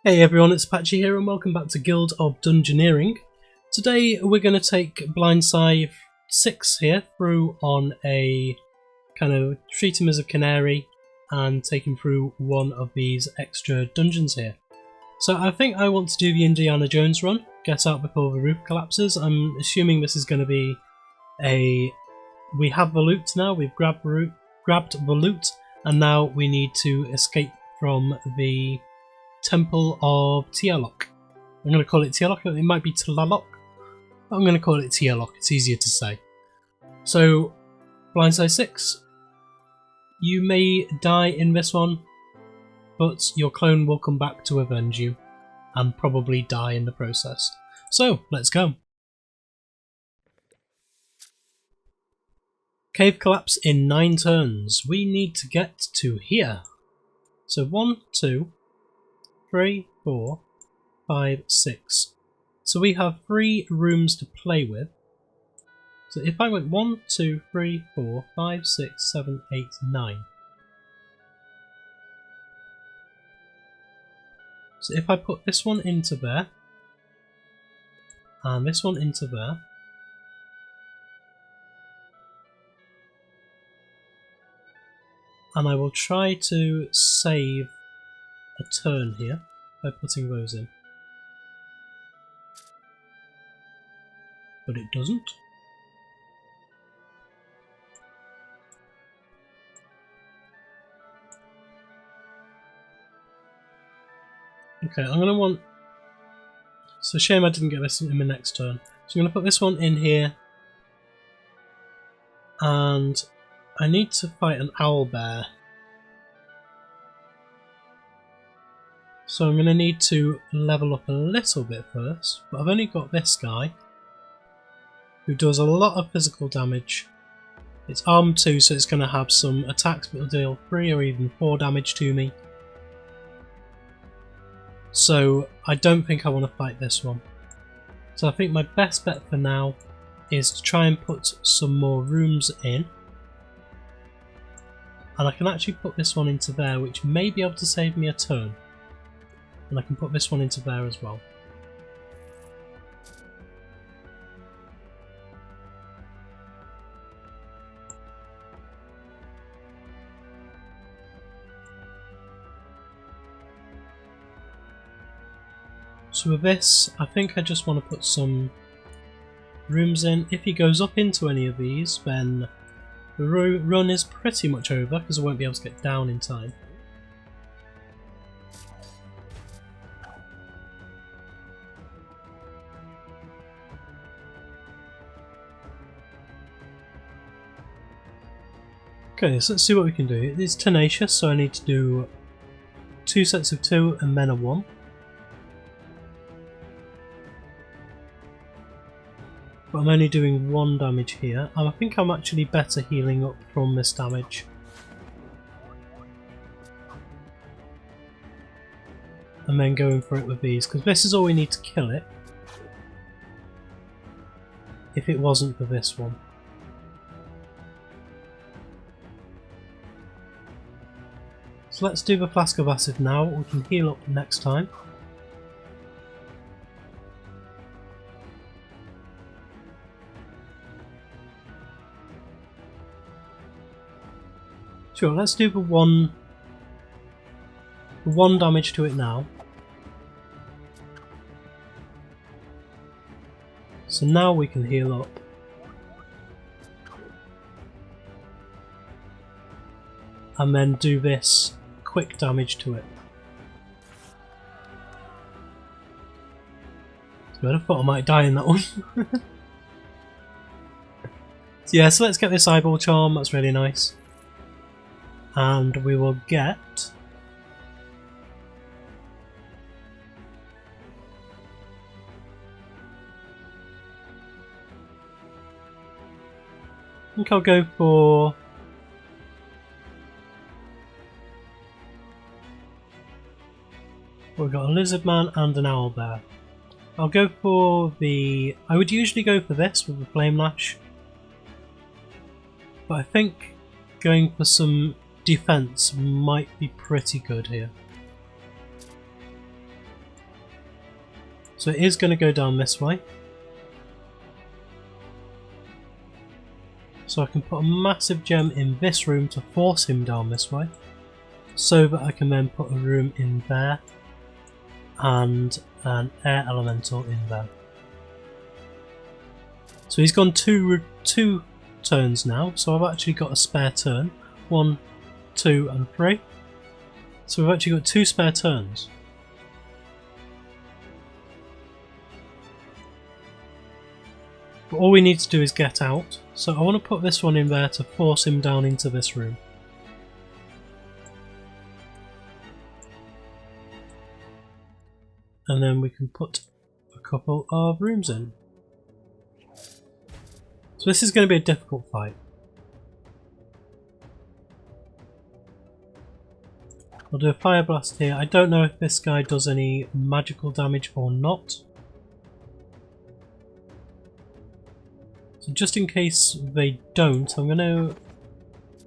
Hey everyone, it's Apache here and welcome back to Guild of Dungeoneering. Today we're going to take Blindside 6 here through on a kind of treat him as a canary and take him through one of these extra dungeons here. So I think I want to do the Indiana Jones run, get out before the roof collapses. I'm assuming this is going to be a... we have the loot now, we've grabbed the loot and now we need to escape from the Temple of Tialok. I'm going to call it Tialok, it might be Tlalok, but I'm going to call it Tialok, it's easier to say. So, Blindside 6, you may die in this one, but your clone will come back to avenge you, and probably die in the process. So, let's go. Cave collapse in 9 turns. We need to get to here. So 1, 2, 3, 4, 5, 6. So we have 3 rooms to play with. So if I went 1, 2, 3, 4, 5, 6, 7, 8, 9. So if I put this one into there, and this one into there, and I will try to save a turn here by putting those in. But it doesn't. Okay, I'm going to want... It's a shame I didn't get this in my next turn. So I'm going to put this one in here. And I need to fight an owlbear. So I'm going to need to level up a little bit first, but I've only got this guy who does a lot of physical damage. It's armed 2, so it's going to have some attacks that will deal 3 or even 4 damage to me. So I don't think I want to fight this one. So I think my best bet for now is to try and put some more rooms in. And I can actually put this one into there, which may be able to save me a turn. And I can put this one into there as well. So with this, I think I just want to put some rooms in. If he goes up into any of these, then the run is pretty much over, because I won't be able to get down in time. Okay, so let's see what we can do. It's tenacious, so I need to do 2 sets of 2 and then a 1. But I'm only doing 1 damage here, and I think I'm actually better healing up from this damage. And then going for it with these, because this is all we need to kill it. If it wasn't for this one. So let's do the Flask of Acid now, we can heal up next time. Sure, let's do the one damage to it now. So now we can heal up. And then do this quick damage to it. So I thought I might die in that one. So yeah, so let's get this eyeball charm, that's really nice. And we will get I think I'll go for we've got a lizard man and an owlbear. I'll go for the... I would usually go for this with the flame lash, but I think going for some defense might be pretty good here. So it is going to go down this way. So I can put a massive gem in this room to force him down this way, so that I can then put a room in there and an air elemental in there. So he's gone two turns now, so I've actually got a spare turn. 1, 2 and 3. So we've actually got 2 spare turns. But all we need to do is get out, so I want to put this one in there to force him down into this room. And then we can put a couple of rooms in. So this is going to be a difficult fight. I'll do a fire blast here. I don't know if this guy does any magical damage or not. So just in case they don't, I'm going to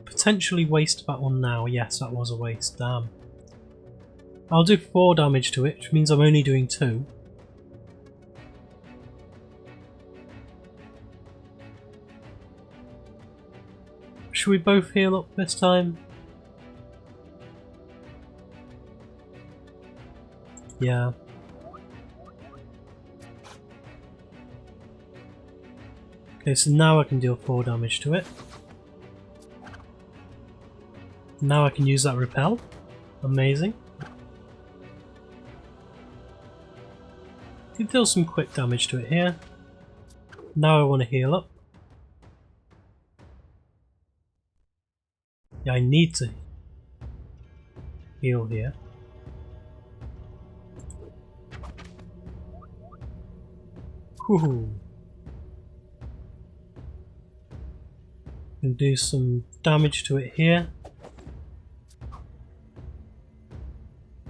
potentially waste that one now. Yes, that was a waste. Damn. I'll do 4 damage to it, which means I'm only doing 2. Should we both heal up this time? Yeah. Okay, so now I can deal 4 damage to it. Now I can use that repel. Amazing. Can deal some quick damage to it here. Now I want to heal up. Yeah, I need to heal here. Woohoo! Can do some damage to it here.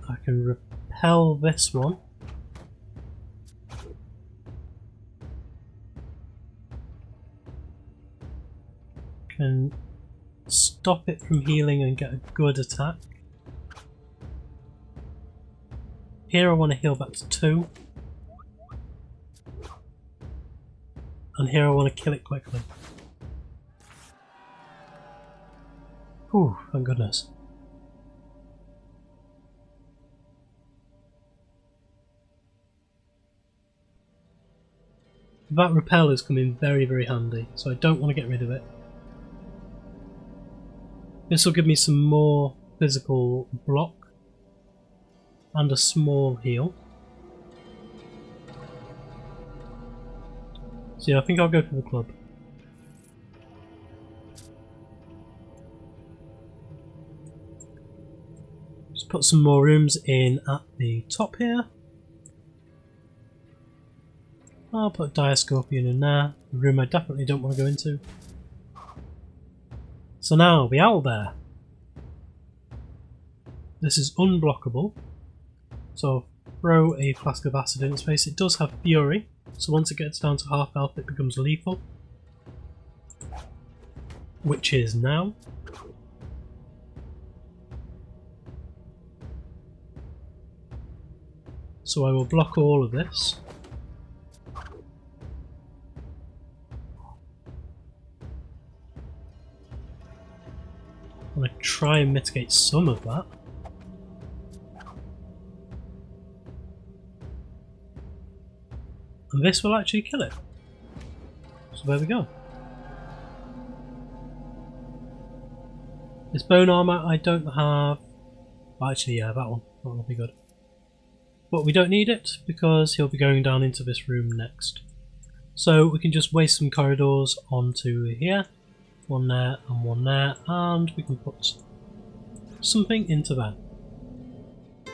I can repel this one. Can stop it from healing and get a good attack. Here I want to heal back to 2. And here I want to kill it quickly. Whew, thank goodness. That repel is coming very, very handy, so I don't want to get rid of it. This will give me some more physical block and a small heal. So yeah, I think I'll go for the club. Just put some more rooms in at the top here. I'll put Dire Scorpion in there, a room I definitely don't want to go into. So now, the owlbear. This is unblockable, so I'll throw a flask of acid in its face. It does have fury, so once it gets down to half health it becomes lethal. Which is now. So I will block all of this. I'm going to try and mitigate some of that. And this will actually kill it. So there we go. This bone armour I don't have. Well, actually, yeah, that one. That one will be good. But we don't need it because he'll be going down into this room next. So we can just waste some corridors onto here. One there and one there, and we can put something into there.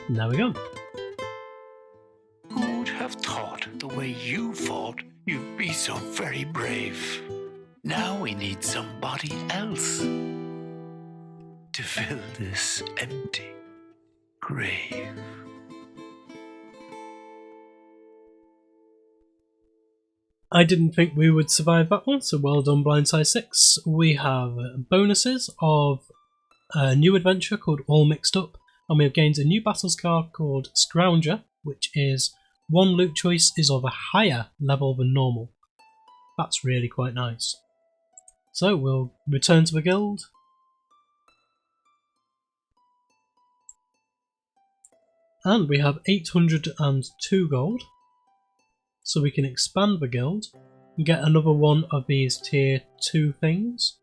And there we go. Who'd have thought the way you fought, you'd be so very brave? Now we need somebody else to fill this empty grave. I didn't think we would survive that one, so well done Blindside 6. We have bonuses of a new adventure called All Mixed Up, and we have gained a new battle scar called Scrounger, which is one loot choice is of a higher level than normal. That's really quite nice. So we'll return to the guild. And we have 802 gold. So we can expand the guild and get another one of these tier 2 things.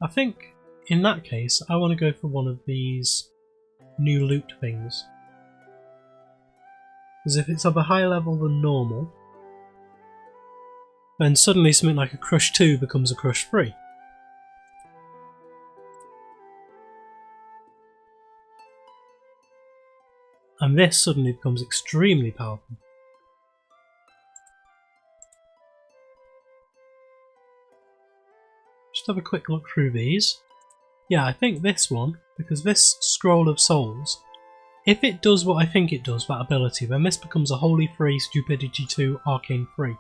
I think in that case I want to go for one of these new loot things. Because if it's of a higher level than normal, then suddenly something like a Crush 2 becomes a Crush 3. And this suddenly becomes extremely powerful. Just have a quick look through these. Yeah, I think this one, because this Scroll of Souls, if it does what I think it does, that ability, then this becomes a Holy 3, Stupidity 2, Arcane 3.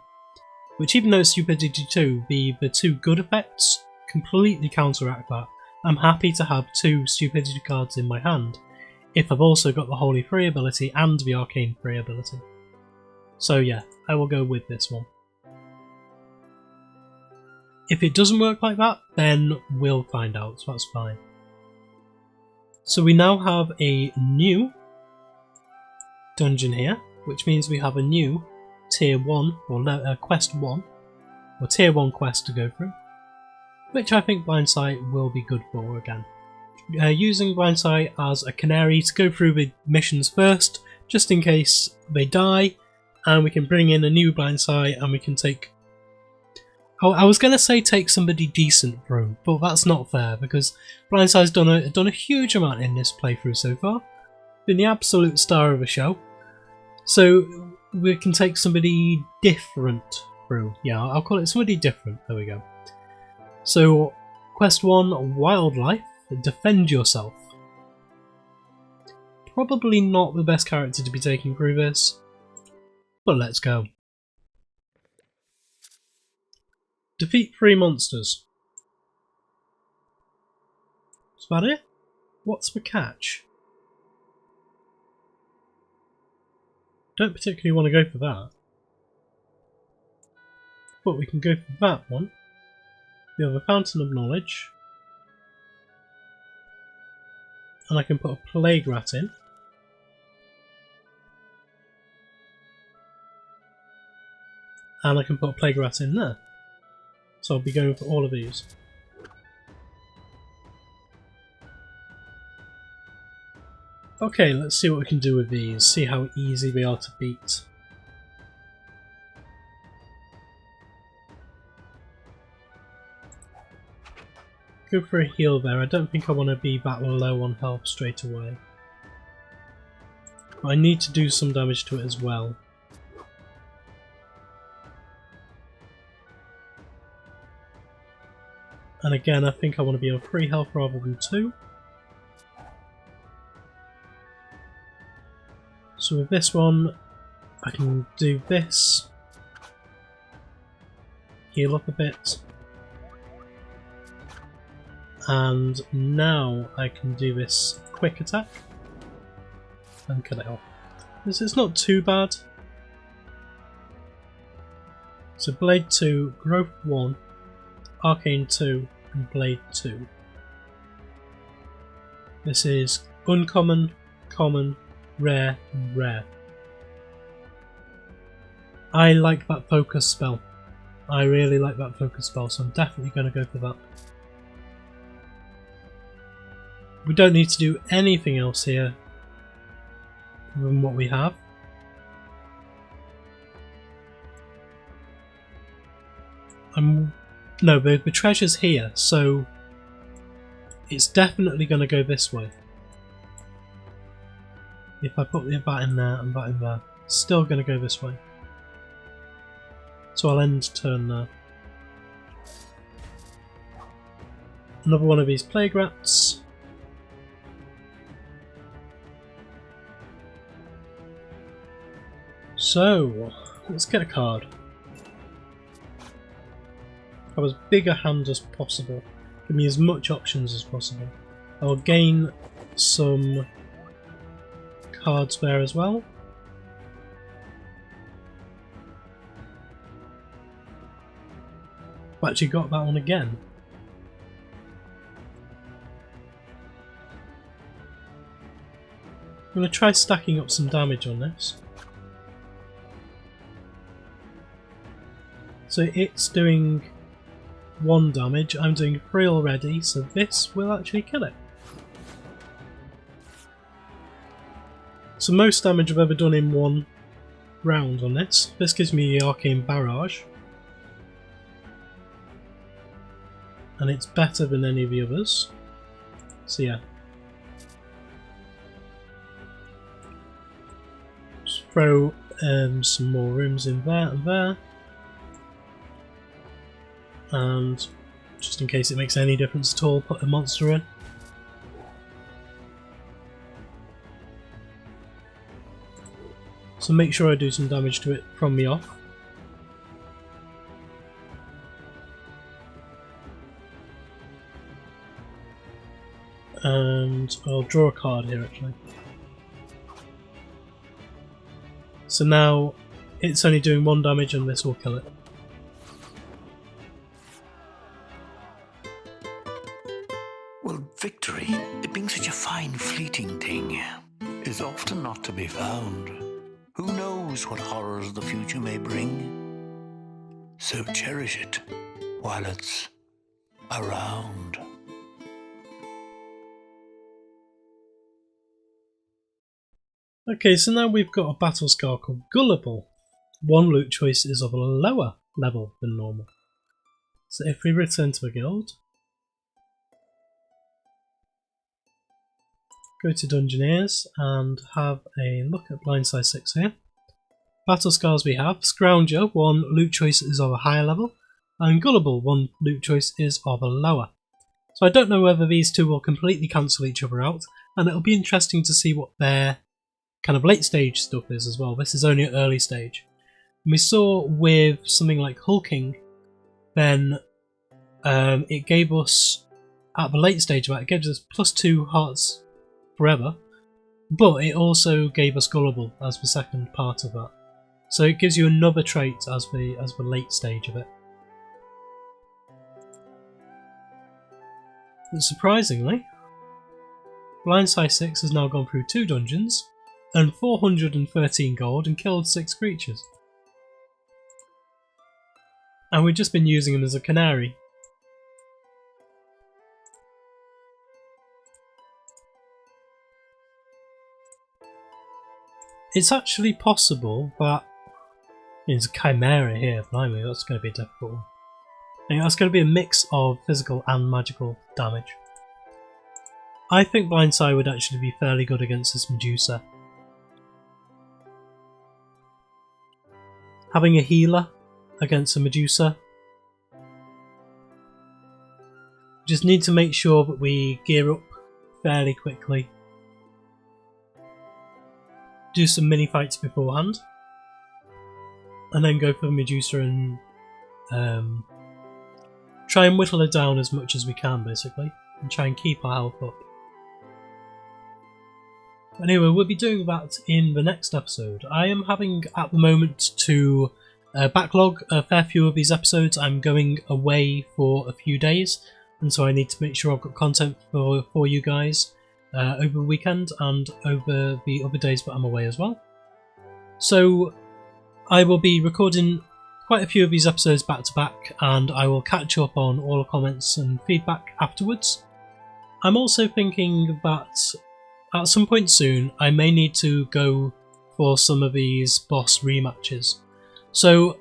Which, even though it's Stupidity 2, the two good effects completely counteract that. I'm happy to have 2 Stupidity cards in my hand if I've also got the Holy 3 ability and the Arcane 3 ability. So yeah, I will go with this one. If it doesn't work like that, then we'll find out, so that's fine. So we now have a new dungeon here, which means we have a new tier 1, or quest 1, or tier 1 quest to go through, which I think Blindsight will be good for again. Using Blindsight as a canary to go through the missions first, just in case they die, and we can bring in a new Blindsight and we can take... Oh, I was going to say take somebody decent through, but that's not fair because Blindsight's done a huge amount in this playthrough so far. Been the absolute star of the show. So we can take somebody different through. Yeah, I'll call it somebody different. There we go. So quest 1, Wildlife. Defend yourself. Probably not the best character to be taking through this, but let's go. Defeat 3 monsters. Is that it? What's the catch? Don't particularly want to go for that. But we can go for that one. We have a Fountain of Knowledge. And I can put a Plague Rat in. And I can put a Plague Rat in there. So I'll be going for all of these. Okay, let's see what we can do with these. See how easy they are to beat. Go for a heal there. I don't think I want to be that low on health straight away. But I need to do some damage to it as well. And again, I think I want to be on 3 health rather than 2. So with this one, I can do this. Heal up a bit. And now I can do this quick attack and cut it off. It's not too bad. So Blade 2, Growth 1, Arcane 2 and Blade 2. This is uncommon, common, rare and rare. I like that focus spell. I really like that focus spell, so I'm definitely going to go for that. We don't need to do anything else here than what we have. No, the treasure's here, so it's definitely going to go this way. If I put that in there and that in there, it's still going to go this way. So I'll end turn there. Another one of these Plague Rats. So, let's get a card. Have as big a hand as possible. Give me as much options as possible. I'll gain some cards there as well. I've actually got that one again. I'm going to try stacking up some damage on this. So it's doing 1 damage, I'm doing 3 already, so this will actually kill it. So most damage I've ever done in 1 round on this. This gives me the Arcane Barrage. And it's better than any of the others. So yeah. Just throw some more rooms in there and there. And just in case it makes any difference at all, put a monster in. So make sure I do some damage to it from the off. And I'll draw a card here actually. So now it's only doing 1 damage and this will kill it. Well, victory, it being such a fine fleeting thing, is often not to be found. Who knows what horrors the future may bring? So cherish it while it's around. Okay, so now we've got a battle scar called Gullible. 1 loot choice is of a lower level than normal. So if we return to a guild, go to Dungeoneers and have a look at Blindside 6 here. Battle scars we have: Scrounger, 1 loot choice is of a higher level, and Gullible, 1 loot choice is of a lower. So I don't know whether these two will completely cancel each other out, and it'll be interesting to see what their kind of late stage stuff is as well. This is only at early stage. And we saw with something like hulking, then it gave us, at the late stage of that, it gave us +2 hearts forever, but it also gave us Gullible as the second part of that. So it gives you another trait as the late stage of it. And surprisingly, Blindside 6 has now gone through 2 dungeons, earned 413 gold and killed 6 creatures. And we've just been using him as a canary. It's actually possible that there's a chimera here, blimey, that's going to be a difficult one. I think that's going to be a mix of physical and magical damage. I think Blindside would actually be fairly good against this Medusa. Having a healer against a Medusa. Just need to make sure that we gear up fairly quickly. Do some mini fights beforehand. And then go for the Medusa and try and whittle her down as much as we can basically. And try and keep our health up. Anyway, we'll be doing that in the next episode. I am having at the moment to backlog a fair few of these episodes. I'm going away for a few days, and so I need to make sure I've got content for you guys over the weekend and over the other days that I'm away as well. So I will be recording quite a few of these episodes back to back, and I will catch up on all the comments and feedback afterwards. I'm also thinking that at some point soon, I may need to go for some of these boss rematches. So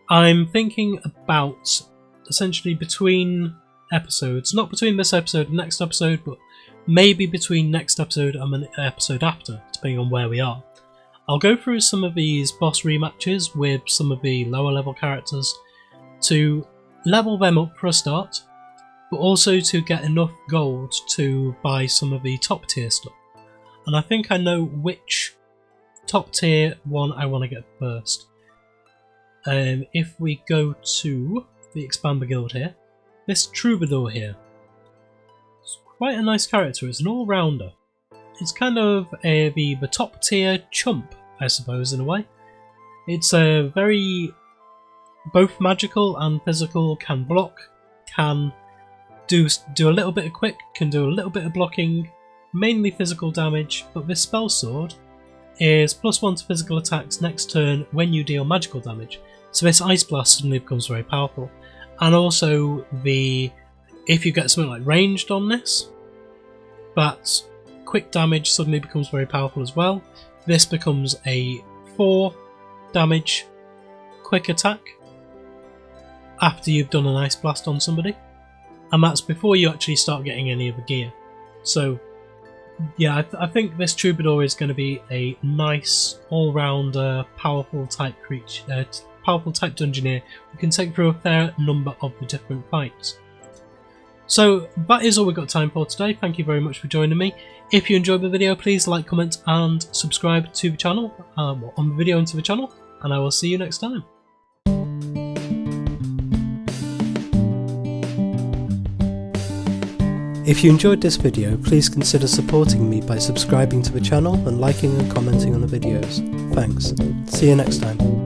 I'm thinking about essentially between episodes, not between this episode and next episode, but maybe between next episode and the episode after, depending on where we are. I'll go through some of these boss rematches with some of the lower level characters to level them up for a start, but also to get enough gold to buy some of the top tier stuff. And I think I know which top tier one I want to get first. If we go to the Expander Guild here, this Troubadour here, quite a nice character. It's an all-rounder. It's kind of the top tier chump, I suppose, in a way. It's a very both magical and physical, can block, can do a little bit of quick, can do a little bit of blocking, mainly physical damage, but this spell sword is +1 to physical attacks next turn when you deal magical damage. So this Ice Blast suddenly becomes very powerful. And also if you get something like ranged on this, that quick damage suddenly becomes very powerful as well. This becomes a 4 damage quick attack after you've done an Ice Blast on somebody, and that's before you actually start getting any of the gear. So yeah, I think this Troubadour is going to be a nice all-rounder, powerful type creature, powerful type Dungeoneer who can take through a fair number of the different fights. So that is all we've got time for today. Thank you very much for joining me. If you enjoyed the video, please like, comment and subscribe to the channel, on the video and to the channel, and I will see you next time. If you enjoyed this video, please consider supporting me by subscribing to the channel and liking and commenting on the videos. Thanks. See you next time.